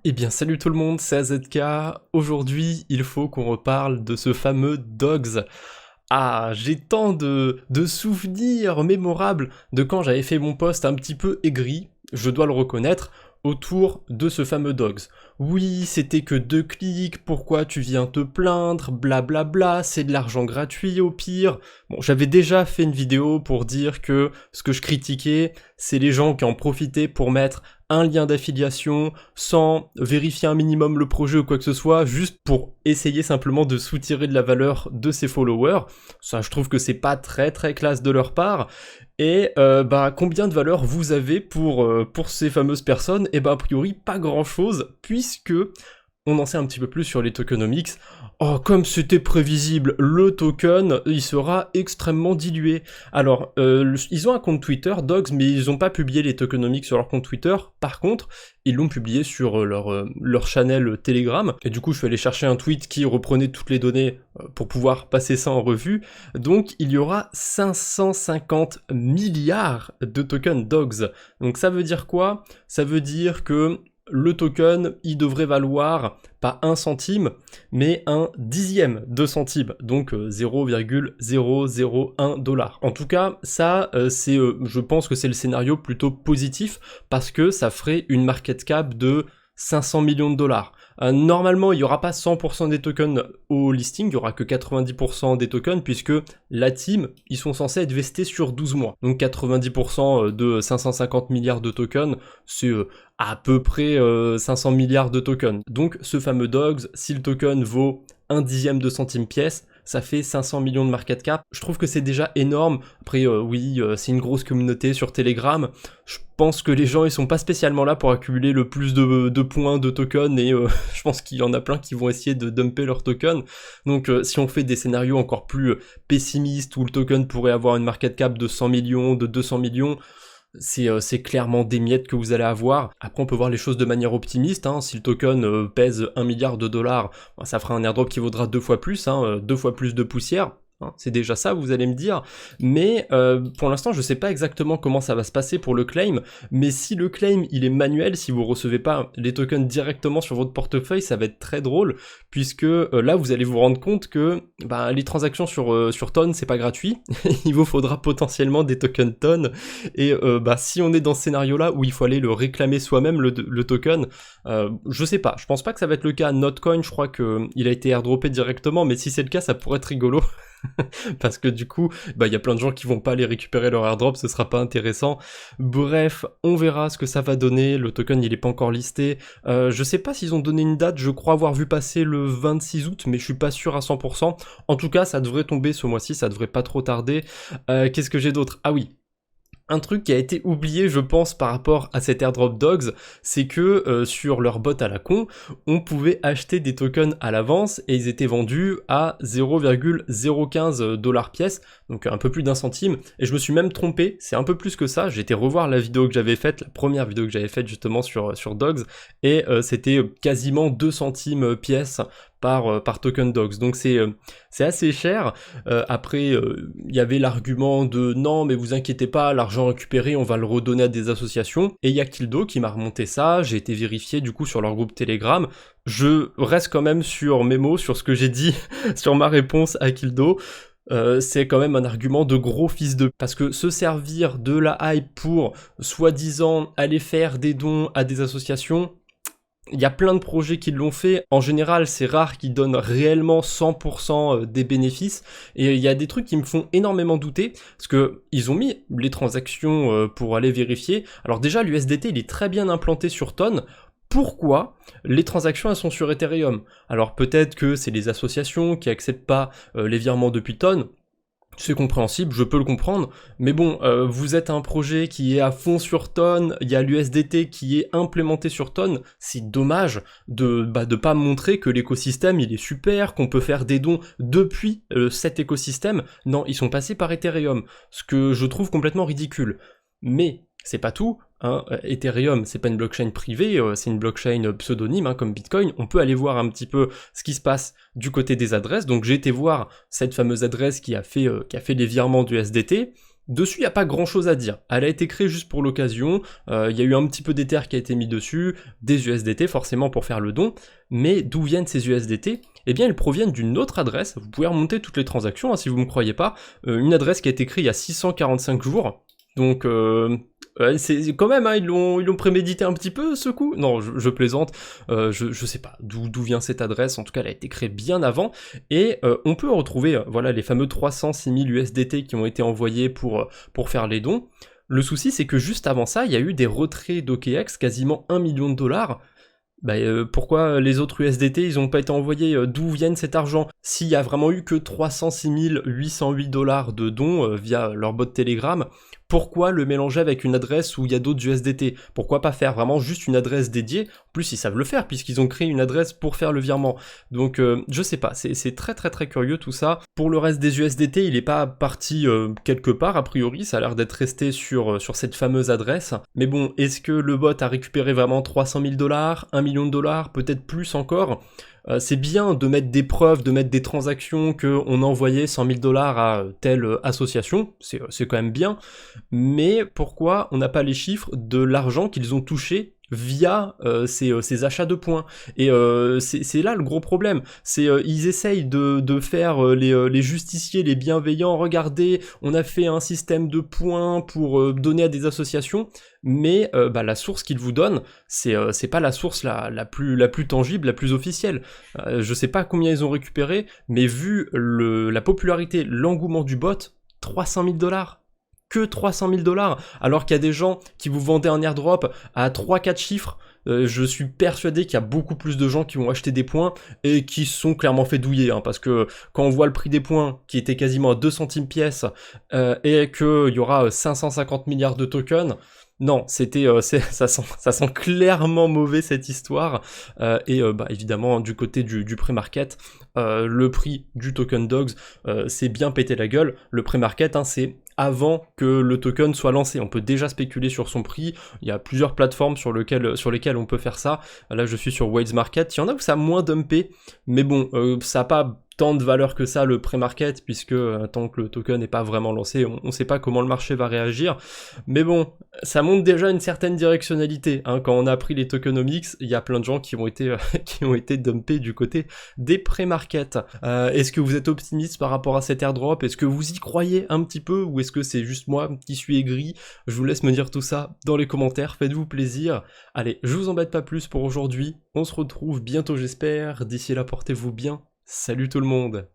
Eh bien salut tout le monde, c'est AZK. Aujourd'hui, il faut qu'on reparle de ce fameux Dogs. Ah, j'ai tant de souvenirs mémorables de quand j'avais fait mon post un petit peu aigri, je dois le reconnaître, autour de ce fameux Dogs. Oui, c'était que 2 clics, pourquoi tu viens te plaindre, blablabla, c'est de l'argent gratuit au pire. Bon, j'avais déjà fait une vidéo pour dire que ce que je critiquais, c'est les gens qui en profitaient pour mettre un lien d'affiliation sans vérifier un minimum le projet ou quoi que ce soit, juste pour essayer simplement de soutirer de la valeur de ses followers. Ça, je trouve que c'est pas très très classe de leur part. Et combien de valeur vous avez pour ces fameuses personnes? Et a priori pas grand chose, puisque on en sait un petit peu plus sur les tokenomics. Oh, comme c'était prévisible, le token, il sera extrêmement dilué. Alors, ils ont un compte Twitter, Dogs, mais ils n'ont pas publié les tokenomics sur leur compte Twitter. Par contre, ils l'ont publié sur leur channel Telegram. Et du coup, je suis allé chercher un tweet qui reprenait toutes les données pour pouvoir passer ça en revue. Donc, il y aura 550 milliards de tokens Dogs. Donc, ça veut dire quoi? Ça veut dire que le token, il devrait valoir pas 1 centime, mais un dixième de centime, donc 0,001 $. En tout cas, ça, je pense que c'est le scénario plutôt positif, parce que ça ferait une market cap de 500 millions de dollars. Normalement, il n'y aura pas 100% des tokens au listing, il n'y aura que 90% des tokens, puisque la team, ils sont censés être vestés sur 12 mois. Donc 90% de 550 milliards de tokens, c'est à peu près 500 milliards de tokens. Donc ce fameux Dogs, si le token vaut un dixième de centime pièce, ça fait 500 millions de market cap. Je trouve que c'est déjà énorme. Après, c'est une grosse communauté sur Telegram. Je pense que les gens, ils sont pas spécialement là pour accumuler le plus de points de tokens, et je pense qu'il y en a plein qui vont essayer de dumper leurs tokens. Donc, si on fait des scénarios encore plus pessimistes, où le token pourrait avoir une market cap de 100 millions, de 200 millions, c'est clairement des miettes que vous allez avoir. Après, on peut voir les choses de manière optimiste, hein. Si le token pèse 1 milliard de dollars, ça fera un airdrop qui vaudra 2 fois plus, hein, 2 fois plus de poussière. Hein, c'est déjà ça, vous allez me dire, mais pour l'instant je sais pas exactement comment ça va se passer pour le claim, mais si le claim il est manuel, si vous recevez pas les tokens directement sur votre portefeuille, ça va être très drôle, puisque là vous allez vous rendre compte que les transactions sur Ton c'est pas gratuit, il vous faudra potentiellement des tokens Ton, et si on est dans ce scénario là où il faut aller le réclamer soi-même le token, je sais pas, je pense pas que ça va être le cas à Notcoin, je crois que il a été airdroppé directement, mais si c'est le cas ça pourrait être rigolo. Parce que du coup, il y a plein de gens qui vont pas aller récupérer leur airdrop, ce sera pas intéressant. Bref, on verra ce que ça va donner, le token il est pas encore listé. Je sais pas s'ils ont donné une date, je crois avoir vu passer le 26 août, mais je suis pas sûr à 100%. En tout cas, ça devrait tomber ce mois-ci, ça devrait pas trop tarder. Qu'est-ce que j'ai d'autre? Ah oui, un truc qui a été oublié, je pense, par rapport à cet airdrop Dogs, c'est que sur leur bot à la con, on pouvait acheter des tokens à l'avance et ils étaient vendus à 0,015 $ pièce, donc un peu plus d'un centime. Et je me suis même trompé, c'est un peu plus que ça. J'ai été revoir la vidéo que j'avais faite, la première vidéo que j'avais faite justement sur Dogs, et c'était quasiment 2 centimes pièce par token Dogs. Donc c'est assez cher. Après, il y avait l'argument de non, mais vous inquiétez pas, l'argent récupéré, on va le redonner à des associations. Et il y a Kildo qui m'a remonté ça. J'ai été vérifié du coup sur leur groupe Telegram. Je reste quand même sur mes mots, sur ce que j'ai dit, sur ma réponse à Kildo. C'est quand même un argument de gros fils de... Parce que se servir de la hype pour, soi-disant, aller faire des dons à des associations... Il y a plein de projets qui l'ont fait. En général, c'est rare qu'ils donnent réellement 100% des bénéfices. Et il y a des trucs qui me font énormément douter. Parce que ils ont mis les transactions pour aller vérifier. Alors déjà, l'USDT, il est très bien implanté sur Ton. Pourquoi les transactions elles sont sur Ethereum? Alors peut-être que c'est les associations qui acceptent pas les virements depuis Ton. C'est compréhensible, je peux le comprendre, mais bon, vous êtes un projet qui est à fond sur Ton, il y a l'USDT qui est implémenté sur Ton, c'est dommage de pas montrer que l'écosystème il est super, qu'on peut faire des dons depuis cet écosystème. Non, ils sont passés par Ethereum, ce que je trouve complètement ridicule. Mais c'est pas tout, hein. Ethereum, c'est pas une blockchain privée, c'est une blockchain pseudonyme, hein, comme Bitcoin. On peut aller voir un petit peu ce qui se passe du côté des adresses. Donc j'ai été voir cette fameuse adresse qui a fait les virements du SDT. Dessus, il n'y a pas grand chose à dire. Elle a été créée juste pour l'occasion, il y a eu un petit peu d'Ether qui a été mis dessus, des USDT forcément pour faire le don, mais d'où viennent ces USDT? Eh bien, ils proviennent d'une autre adresse, vous pouvez remonter toutes les transactions, hein, si vous ne me croyez pas, une adresse qui a été créée il y a 645 jours, donc c'est quand même, hein, ils l'ont prémédité un petit peu ce coup. Non, je plaisante, je sais pas d'où vient cette adresse, en tout cas elle a été créée bien avant, et on peut retrouver voilà, les fameux 306 000 USDT qui ont été envoyés pour faire les dons. Le souci c'est que juste avant ça, il y a eu des retraits d'OKX, quasiment 1 million de dollars. Bah, pourquoi les autres USDT ils ont pas été envoyés, d'où viennent cet argent? S'il y a vraiment eu que 306 808 dollars de dons via leur bot Telegram, pourquoi le mélanger avec une adresse où il y a d'autres USDT? Pourquoi pas faire vraiment juste une adresse dédiée? En plus ils savent le faire puisqu'ils ont créé une adresse pour faire le virement. Donc je sais pas, c'est très très très curieux tout ça. Pour le reste des USDT, il est pas parti quelque part a priori, ça a l'air d'être resté sur cette fameuse adresse. Mais bon, est-ce que le bot a récupéré vraiment 300 000 dollars, 1 million de dollars, peut-être plus encore? C'est bien de mettre des preuves, de mettre des transactions qu'on a envoyé 100 000 dollars à telle association, c'est quand même bien, mais pourquoi on n'a pas les chiffres de l'argent qu'ils ont touché via ces achats de points? Et c'est là le gros problème, c'est ils essayent de faire les justiciers, les bienveillants, regardez, on a fait un système de points pour donner à des associations, mais la source qu'ils vous donnent, c'est pas la source la plus tangible, la plus officielle. Je sais pas combien ils ont récupéré, mais vu la popularité, l'engouement du bot, 300 000 dollars. Que 300 000 dollars, alors qu'il y a des gens qui vous vendaient un airdrop à 3-4 chiffres. Je suis persuadé qu'il y a beaucoup plus de gens qui vont acheter des points et qui sont clairement fait douiller, hein, parce que quand on voit le prix des points qui était quasiment à 2 centimes pièce et qu'il y aura 550 milliards de tokens, non, ça sent clairement mauvais cette histoire, et évidemment du côté du pré-market, le prix du token Dogs c'est bien pété la gueule. Le pré-market, hein, c'est avant que le token soit lancé, on peut déjà spéculer sur son prix, il y a plusieurs plateformes sur lesquelles on peut faire ça. Là je suis sur Wales Market, il y en a où ça a moins dumpé, mais bon, ça n'a pas tant de valeur que ça le pré-market, puisque tant que le token n'est pas vraiment lancé, on ne sait pas comment le marché va réagir, mais bon, ça montre déjà une certaine directionnalité, hein. Quand on a pris les tokenomics, il y a plein de gens qui ont été dumpés du côté des pré-market. Est-ce que vous êtes optimiste par rapport à cet airdrop? Est-ce que vous y croyez un petit peu, ou est-ce que c'est juste moi qui suis aigri? Je vous laisse me dire tout ça dans les commentaires, faites-vous plaisir. Allez, je vous embête pas plus pour aujourd'hui, on se retrouve bientôt j'espère, d'ici là portez-vous bien. Salut tout le monde!